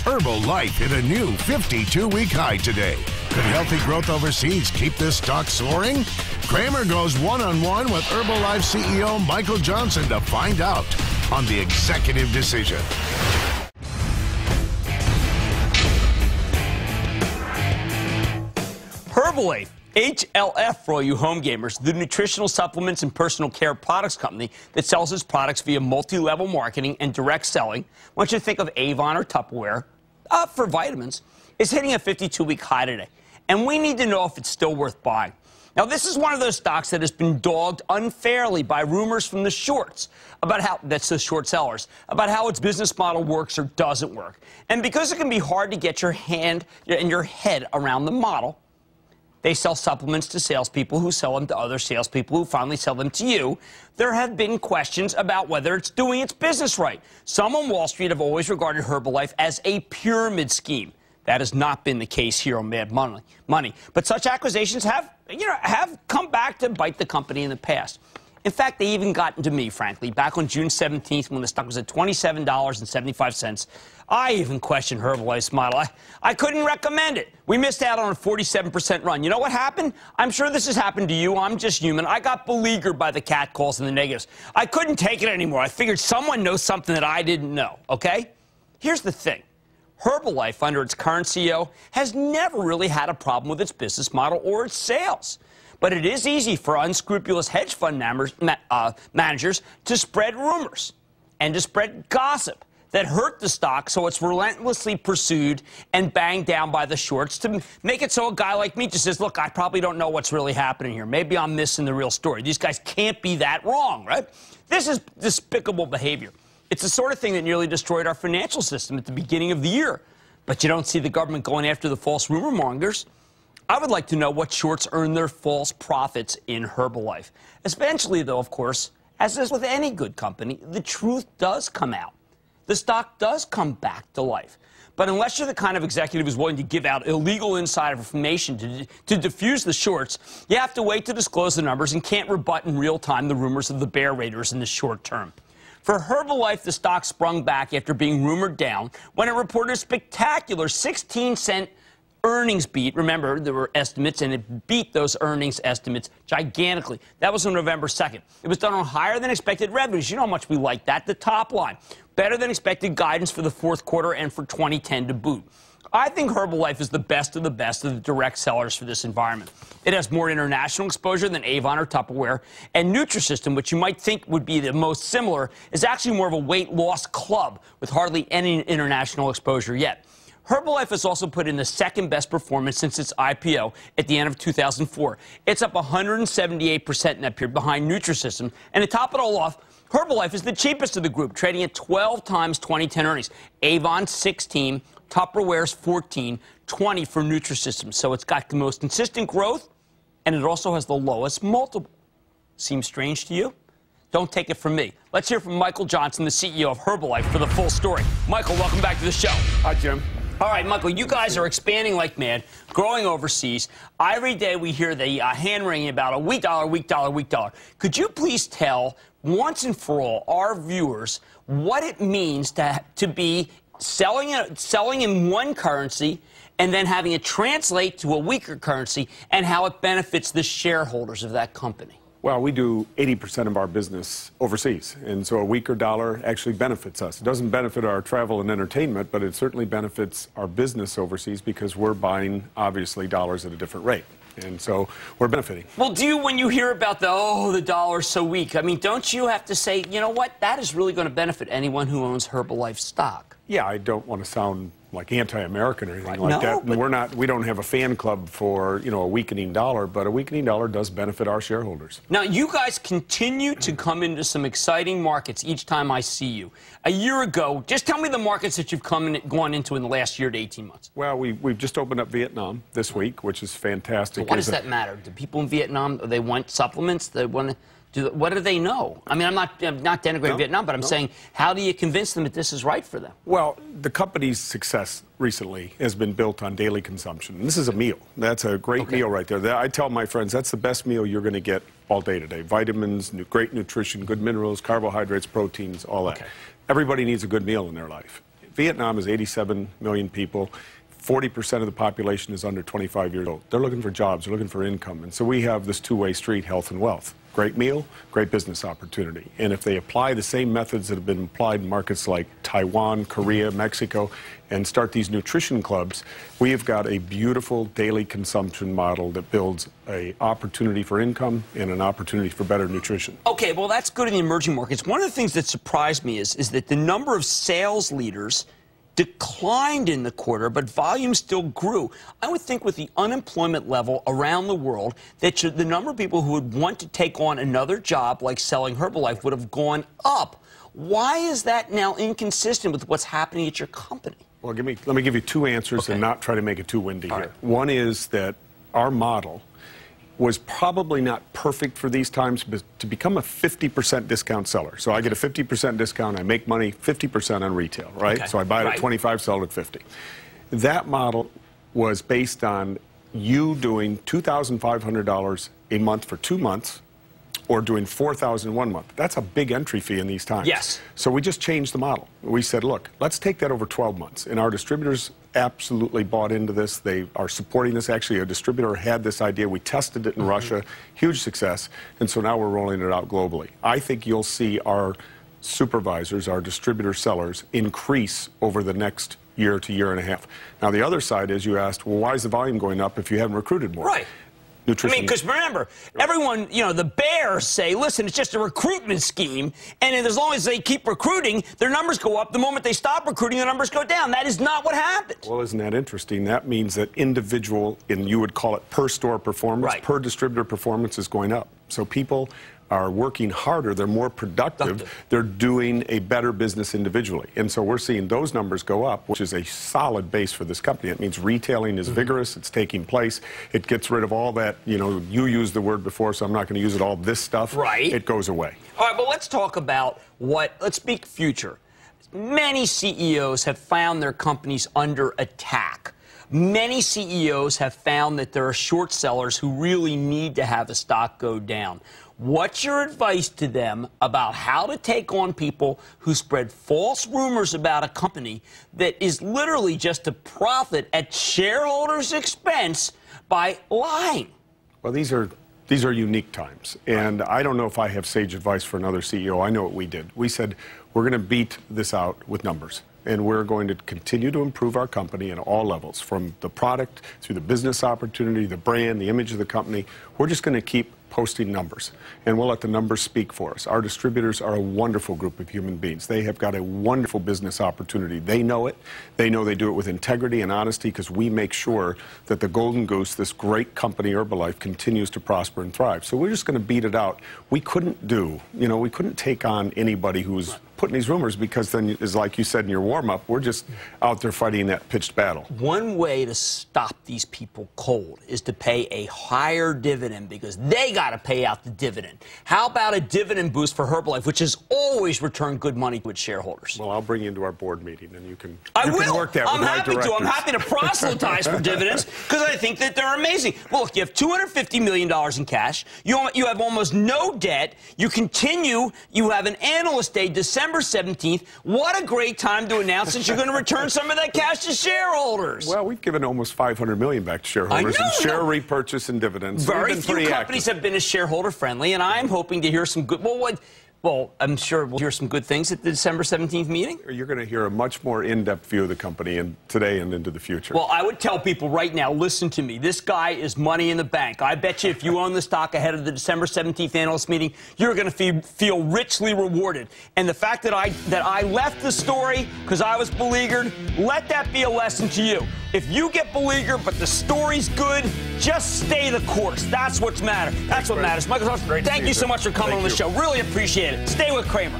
Herbalife hit a new 52-week high today. Could healthy growth overseas keep this stock soaring? Kramer goes one-on-one with Herbalife CEO Michael Johnson to find out on the Executive Decision. Herbalife, HLF for all you home gamers, the nutritional supplements and personal care products company that sells its products via multi-level marketing and direct selling. Once you think of Avon or Tupperware for vitamins, is hitting a 52-week high today. And we need to know if it's still worth buying. Now, this is one of those stocks that has been dogged unfairly by rumors from the shorts about how, that's the short sellers, about how its business model works or doesn't work. And because it can be hard to get your hand and your head around the model, they sell supplements to salespeople who sell them to other salespeople who finally sell them to you. There have been questions about whether it's doing its business right. Some on Wall Street have always regarded Herbalife as a pyramid scheme. That has not been the case here on Mad Money. But such accusations have come back to bite the company in the past. In fact, they even got into me, frankly. Back on June 17th, when the stock was at $27.75, I even questioned Herbalife's model. I couldn't recommend it. We missed out on a 47% run. You know what happened? I'm sure this has happened to you. I'm just human. I got beleaguered by the catcalls and the negatives. I couldn't take it anymore. I figured someone knows something that I didn't know, okay? Here's the thing. Herbalife, under its current CEO, has never really had a problem with its business model or its sales. But it is easy for unscrupulous hedge fund managers to spread rumors and to spread gossip that hurt the stock, so it's relentlessly pursued and banged down by the shorts to make it so a guy like me just says, look, I probably don't know what's really happening here. Maybe I'm missing the real story. These guys can't be that wrong, right? This is despicable behavior. It's the sort of thing that nearly destroyed our financial system at the beginning of the year. But you don't see the government going after the false rumor mongers. I would like to know what shorts earn their false profits in Herbalife. Eventually, though, of course, as is with any good company, the truth does come out. The stock does come back to life. But unless you're the kind of executive who's willing to give out illegal insider information to diffuse the shorts, you have to wait to disclose the numbers and can't rebut in real time the rumors of the bear raiders in the short term. For Herbalife, the stock sprung back after being rumored down when it reported a spectacular 16-cent earnings beat. Remember, there were estimates, and it beat those earnings estimates gigantically. That was on November 2nd. It was done on higher than expected revenues. You know how much we like that. The top line. Better than expected guidance for the fourth quarter and for 2010 to boot. I think Herbalife is the best of the direct sellers for this environment. It has more international exposure than Avon or Tupperware, and Nutrisystem, which you might think would be the most similar, is actually more of a weight loss club with hardly any international exposure yet. Herbalife has also put in the second best performance since its IPO at the end of 2004. It's up 178% in that period behind Nutrisystem. And to top it all off, Herbalife is the cheapest of the group, trading at 12 times 2010 earnings. Avon, 16, Tupperware's 14, 20 for Nutrisystem. So it's got the most consistent growth, and it also has the lowest multiple. Seems strange to you? Don't take it from me. Let's hear from Michael Johnson, the CEO of Herbalife, for the full story. Michael, welcome back to the show. Hi, Jim. All right, Michael, you guys are expanding like mad, growing overseas. Every day we hear the hand-wringing about a weak dollar, weak dollar, weak dollar. Could you please tell, once and for all, our viewers what it means to be selling in one currency and then having it translate to a weaker currency and how it benefits the shareholders of that company? Well, we do 80% of our business overseas, and so a weaker dollar actually benefits us. It doesn't benefit our travel and entertainment, but it certainly benefits our business overseas because we're buying, obviously, dollars at a different rate. And so we're benefiting. Well, when you hear about the dollar's so weak, I mean, don't you have to say, you know what, that is really going to benefit anyone who owns Herbalife stock? Yeah, I don't want to sound like anti-American or anything like that. And we don't have a fan club for, a weakening dollar, but a weakening dollar does benefit our shareholders. Now, you guys continue to come into some exciting markets each time I see you. A year ago, just tell me the markets that you've gone into in the last year to 18 months. Well, we've just opened up Vietnam this week, which is fantastic. So what does that matter? Do people in Vietnam, they want supplements? They want to... What do they know? I mean, I'm not denigrating Vietnam, but I'm saying, how do you convince them that this is right for them? Well, the company's success recently has been built on daily consumption. And this is a meal. That's a great meal right there. I tell my friends, that's the best meal you're going to get all day today. Vitamins, great nutrition, good minerals, carbohydrates, proteins, all that. Everybody needs a good meal in their life. Vietnam is 87 million people. 40% of the population is under 25 years old. They're looking for jobs. They're looking for income. And so we have this two-way street, health and wealth. Great meal, great business opportunity. And if they apply the same methods that have been applied in markets like Taiwan, Korea, Mexico, and start these nutrition clubs, we have got a beautiful daily consumption model that builds an opportunity for income and an opportunity for better nutrition. Okay, well, that's good in the emerging markets. One of the things that surprised me is that the number of sales leaders declined in the quarter, but volume still grew. I would think with the unemployment level around the world that the number of people who would want to take on another job like selling Herbalife would have gone up. Why is that now inconsistent with what's happening at your company? Well, let me give you two answers and not try to make it too windy here. One is that our model was probably not perfect for these times, but to become a 50% discount seller. So I get a 50% discount, I make money 50% on retail, right? Okay. So I buy it at 25, sell it at 50. That model was based on you doing $2,500 a month for 2 months or doing $4,000 1 month. That's a big entry fee in these times. Yes. So we just changed the model. We said, look, let's take that over 12 months. And our distributors absolutely bought into this. They are supporting this. Actually, a distributor had this idea. We tested it in Russia. Huge success. And so now we're rolling it out globally. I think you'll see our supervisors, our distributor sellers, increase over the next year to year and a half. Now, the other side is you asked, well, why is the volume going up if you haven't recruited more? Right. Nutrition. I mean, because remember, everyone, you know, the bears say, listen, it's just a recruitment scheme, and as long as they keep recruiting, their numbers go up. The moment they stop recruiting, the numbers go down. That is not what happened. Well, isn't that interesting? That means that individual, and you would call it per store performance, per distributor performance is going up. So people are working harder, they're more productive, they're doing a better business individually. And so we're seeing those numbers go up, which is a solid base for this company. It means retailing is vigorous, it's taking place, it gets rid of all that, you know, you used the word before, so I'm not going to use it, all this stuff. Right. It goes away. All right, but let's talk about let's speak future. Many CEOs have found their companies under attack. Many CEOs have found that there are short sellers who really need to have a stock go down. What's your advice to them about how to take on people who spread false rumors about a company that is literally just to profit at shareholders' expense by lying? Well, these are unique times, and I don't know if I have sage advice for another CEO. I know what we did. We said we're going to beat this out with numbers. And we're going to continue to improve our company in all levels, from the product through the business opportunity, the brand, the image of the company. We're just going to keep posting numbers, and we'll let the numbers speak for us. Our distributors are a wonderful group of human beings. They have got a wonderful business opportunity. They know it. They know they do it with integrity and honesty because we make sure that the Golden Goose, this great company, Herbalife, continues to prosper and thrive. So we're just going to beat it out. We couldn't we couldn't take on anybody who's putting these rumors because then, is like you said in your warm-up, we're just out there fighting that pitched battle. One way to stop these people cold is to pay a higher dividend because they got to pay out the dividend. How about a dividend boost for Herbalife, which has always returned good money to its shareholders? Well, I'll bring you into our board meeting, and you can work that I'm with my happy directors. to. I'm happy to proselytize for dividends because I think that they're amazing. Well, look, you have $250 million in cash. You have almost no debt. You have an analyst day, December 17th. What a great time to announce that you're going to return some of that cash to shareholders. Well, we've given almost $500 million back to shareholders in share repurchase and dividends. Very few companies have been as shareholder friendly, and I'm hoping to hear some good. Well, I'm sure we'll hear some good things at the December 17th meeting. You're going to hear a much more in-depth view of the company today and into the future. Well, I would tell people right now, listen to me. This guy is money in the bank. I bet you if you own the stock ahead of the December 17th analyst meeting, you're going to feel richly rewarded. And the fact that I left the story because I was beleaguered, let that be a lesson to you. If you get beleaguered but the story's good, just stay the course. That's what's matter. That's what matters. Michael, thank you so much for coming on the show. Really appreciate it. Stay with Cramer.